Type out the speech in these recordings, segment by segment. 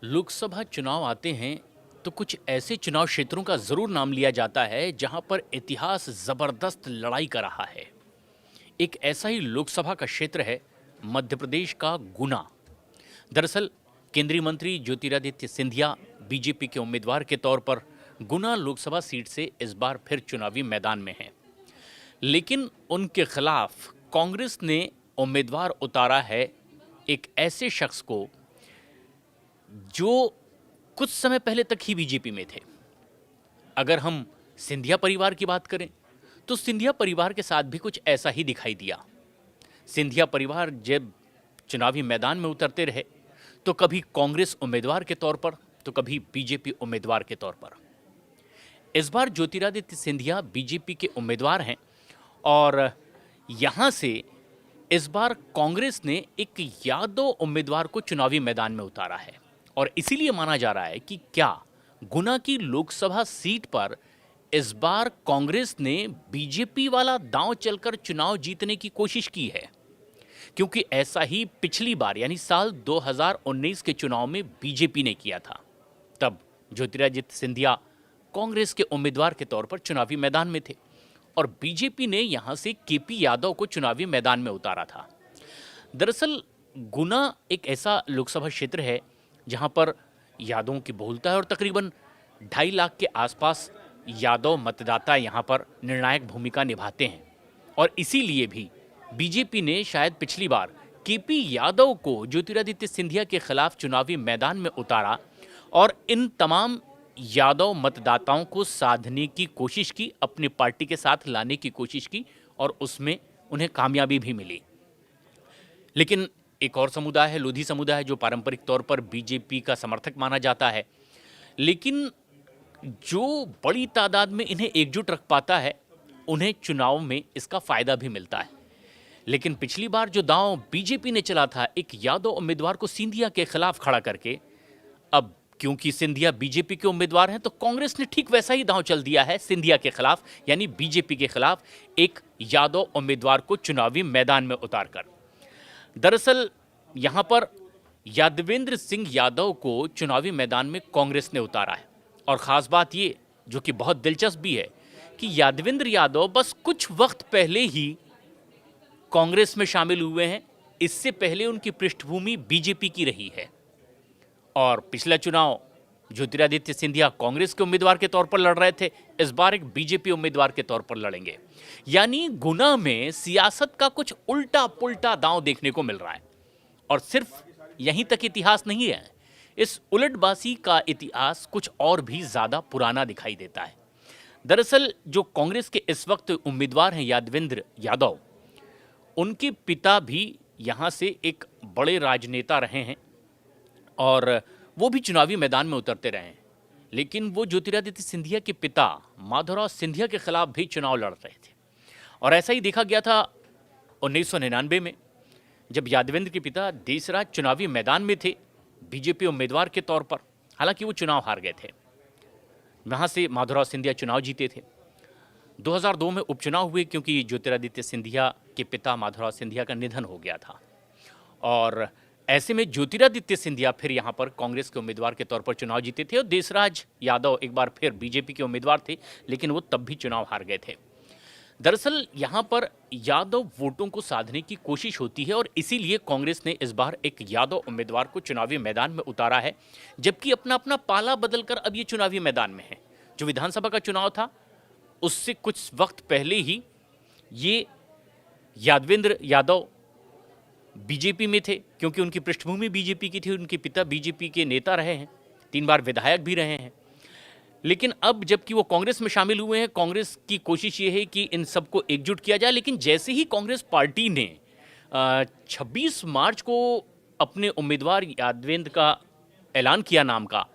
लोकसभा चुनाव आते हैं तो कुछ ऐसे चुनाव क्षेत्रों का ज़रूर नाम लिया जाता है जहां पर इतिहास ज़बरदस्त लड़ाई कर रहा है। एक ऐसा ही लोकसभा का क्षेत्र है मध्य प्रदेश का गुना। दरअसल केंद्रीय मंत्री ज्योतिरादित्य सिंधिया बीजेपी के उम्मीदवार के तौर पर गुना लोकसभा सीट से इस बार फिर चुनावी मैदान में हैं। लेकिन उनके खिलाफ कांग्रेस ने उम्मीदवार उतारा है एक ऐसे शख्स को जो कुछ समय पहले तक ही बीजेपी में थे। अगर हम सिंधिया परिवार की बात करें तो सिंधिया परिवार के साथ भी कुछ ऐसा ही दिखाई दिया। सिंधिया परिवार जब चुनावी मैदान में उतरते रहे तो कभी कांग्रेस उम्मीदवार के तौर पर तो कभी बीजेपी उम्मीदवार के तौर पर। इस बार ज्योतिरादित्य सिंधिया बीजेपी के उम्मीदवार हैं और यहां से इस बार कांग्रेस ने एक यादव उम्मीदवार को चुनावी मैदान में उतारा है और इसीलिए माना जा रहा है कि क्या गुना की लोकसभा सीट पर इस बार कांग्रेस ने बीजेपी वाला दांव चलकर चुनाव जीतने की कोशिश की है। क्योंकि ऐसा ही पिछली बार यानी साल 2019 के चुनाव में बीजेपी ने किया था। तब ज्योतिरादित्य सिंधिया कांग्रेस के उम्मीदवार के तौर पर चुनावी मैदान में थे और बीजेपी ने यहां से केपी यादव को चुनावी मैदान में उतारा था। दरअसल गुना एक ऐसा लोकसभा क्षेत्र है जहां पर यादवों की बहुलता है और तकरीबन 2.5 लाख के आसपास यादव मतदाता यहां पर निर्णायक भूमिका निभाते हैं और इसीलिए भी बीजेपी ने शायद पिछली बार केपी यादव को ज्योतिरादित्य सिंधिया के खिलाफ चुनावी मैदान में उतारा और इन तमाम यादव मतदाताओं को साधने की कोशिश की, अपनी पार्टी के साथ लाने की कोशिश की और उसमें उन्हें कामयाबी भी मिली। लेकिन एक और समुदाय है, लोधी समुदाय, जो पारंपरिक तौर पर बीजेपी का समर्थक माना जाता है, लेकिन जो बड़ी तादाद में इन्हें एकजुट रख पाता है उन्हें चुनाव में इसका फायदा भी मिलता है। लेकिन पिछली बार जो दांव बीजेपी ने चला था एक यादव उम्मीदवार को सिंधिया के खिलाफ खड़ा करके, अब क्योंकि सिंधिया बीजेपी के उम्मीदवार हैं तो कांग्रेस ने ठीक वैसा ही दांव चल दिया है सिंधिया के खिलाफ, यानी बीजेपी के खिलाफ एक यादव उम्मीदवार को चुनावी मैदान में उतारकर। दरअसल यहां पर यादवेंद्र सिंह यादव को चुनावी मैदान में कांग्रेस ने उतारा है और खास बात ये जो कि बहुत दिलचस्प भी है कि यादवेंद्र यादव बस कुछ वक्त पहले ही कांग्रेस में शामिल हुए हैं। इससे पहले उनकी पृष्ठभूमि बीजेपी की रही है और पिछला चुनाव ज्योतिरादित्य सिंधिया कांग्रेस के उम्मीदवार के तौर पर लड़ रहे थे, इस बार एक बीजेपी उम्मीदवार के तौर पर लड़ेंगे। यानी गुना में सियासत का कुछ उल्टा पुल्टा दांव देखने को मिल रहा है और सिर्फ यहीं तक इतिहास नहीं है, इस उलटबाजी का इतिहास कुछ और भी ज्यादा पुराना दिखाई देता है। दरअसल जो कांग्रेस के इस वक्त उम्मीदवार हैं यादवेंद्र यादव, उनके पिता भी यहां से एक बड़े राजनेता रहे हैं और वो भी चुनावी मैदान में उतरते रहे हैं। लेकिन वो ज्योतिरादित्य सिंधिया के पिता माधवराव सिंधिया के खिलाफ भी चुनाव लड़ रहे थे और ऐसा ही देखा गया था 1999 में, जब यादवेंद्र के पिता देसराज चुनावी मैदान में थे बीजेपी उम्मीदवार के तौर पर। हालांकि वो चुनाव हार गए थे, वहां से माधवराव सिंधिया चुनाव जीते थे। 2002 में उपचुनाव हुए क्योंकि ज्योतिरादित्य सिंधिया के पिता माधवराव सिंधिया का निधन हो गया था और ऐसे में ज्योतिरादित्य सिंधिया फिर यहां पर कांग्रेस के उम्मीदवार के तौर पर चुनाव जीते थे और देसराज यादव एक बार फिर बीजेपी के उम्मीदवार थे, लेकिन वो तब भी चुनाव हार गए थे। दरअसल यहां पर यादव वोटों को साधने की कोशिश होती है और इसीलिए कांग्रेस ने इस बार एक यादव उम्मीदवार को चुनावी मैदान में उतारा है, जबकि अपना अपना पाला बदलकर अब ये चुनावी मैदान में है। जो विधानसभा का चुनाव था उससे कुछ वक्त पहले ही ये यादवेंद्र यादव बीजेपी में थे क्योंकि उनकी पृष्ठभूमि बीजेपी की थी, उनके पिता बीजेपी के नेता रहे हैं, 3 बार विधायक भी रहे हैं। लेकिन अब जबकि वो कांग्रेस में शामिल हुए हैं, कांग्रेस की कोशिश ये है कि इन सबको एकजुट किया जाए। लेकिन जैसे ही कांग्रेस पार्टी ने 26 मार्च को अपने उम्मीदवार यादवेंद्र का ऐलान किया नाम का,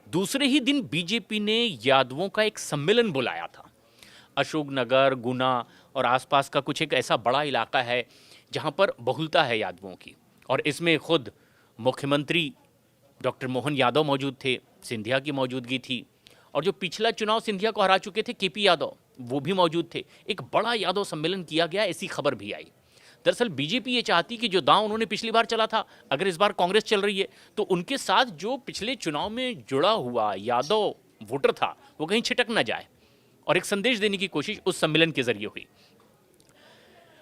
दूसरे ही दिन बीजेपी ने यादवों का एक सम्मेलन बुलाया था। अशोकनगर, गुना और आसपास का कुछ एक ऐसा बड़ा इलाका है जहां पर बहुलता है यादवों की और इसमें खुद मुख्यमंत्री डॉक्टर मोहन यादव मौजूद थे, सिंधिया की मौजूदगी थी और जो पिछला चुनाव सिंधिया को हरा चुके थे केपी यादव, वो भी मौजूद थे। एक बड़ा यादव सम्मेलन किया गया, ऐसी खबर भी आई। दरअसल बीजेपी ये चाहती कि जो दांव उन्होंने पिछली बार चला था, अगर इस बार कांग्रेस चल रही है तो उनके साथ जो पिछले चुनाव में जुड़ा हुआ यादव वोटर था वो कहीं छिटक ना जाए, और एक संदेश देने की कोशिश उस सम्मेलन के जरिए हुई।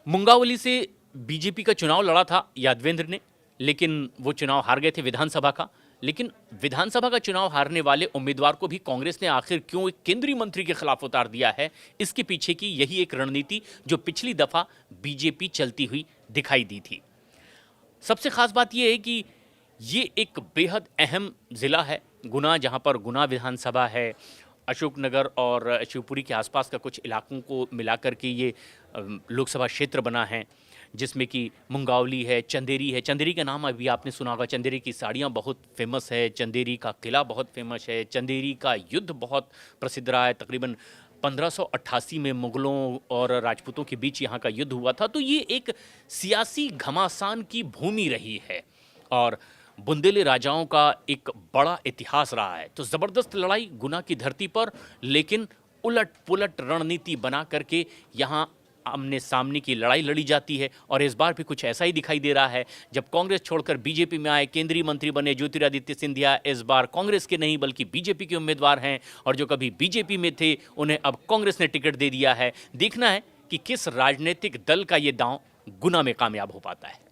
मुंगावली से बीजेपी का चुनाव लड़ा था यादवेंद्र ने, लेकिन वो चुनाव हार गए थे विधानसभा का। लेकिन विधानसभा का चुनाव हारने वाले उम्मीदवार को भी कांग्रेस ने आखिर क्यों एक केंद्रीय मंत्री के खिलाफ उतार दिया है, इसके पीछे की यही एक रणनीति जो पिछली दफा बीजेपी चलती हुई दिखाई दी थी। सबसे खास बात यह है कि ये एक बेहद अहम जिला है गुना, जहां पर गुना विधानसभा है, अशोकनगर और शिवपुरी के आसपास का कुछ इलाकों को मिलाकर के ये लोकसभा क्षेत्र बना है, जिसमें कि मुंगावली है, चंदेरी है। चंदेरी का नाम अभी आपने सुना होगा। चंदेरी की साड़ियाँ बहुत फेमस है, चंदेरी का किला बहुत फेमस है, चंदेरी का युद्ध बहुत प्रसिद्ध रहा है। तकरीबन 1588 में मुगलों और राजपूतों के बीच यहाँ का युद्ध हुआ था। तो ये एक सियासी घमासान की भूमि रही है और बुंदेली राजाओं का एक बड़ा इतिहास रहा है। तो ज़बरदस्त लड़ाई गुना की धरती पर, लेकिन उलट पुलट रणनीति बना करके यहाँ आमने सामने की लड़ाई लड़ी जाती है। और इस बार भी कुछ ऐसा ही दिखाई दे रहा है। जब कांग्रेस छोड़कर बीजेपी में आए, केंद्रीय मंत्री बने ज्योतिरादित्य सिंधिया, इस बार कांग्रेस के नहीं बल्कि बीजेपी के उम्मीदवार हैं, और जो कभी बीजेपी में थे उन्हें अब कांग्रेस ने टिकट दे दिया है। देखना है कि किस राजनीतिक दल का ये दांव गुना में कामयाब हो पाता है।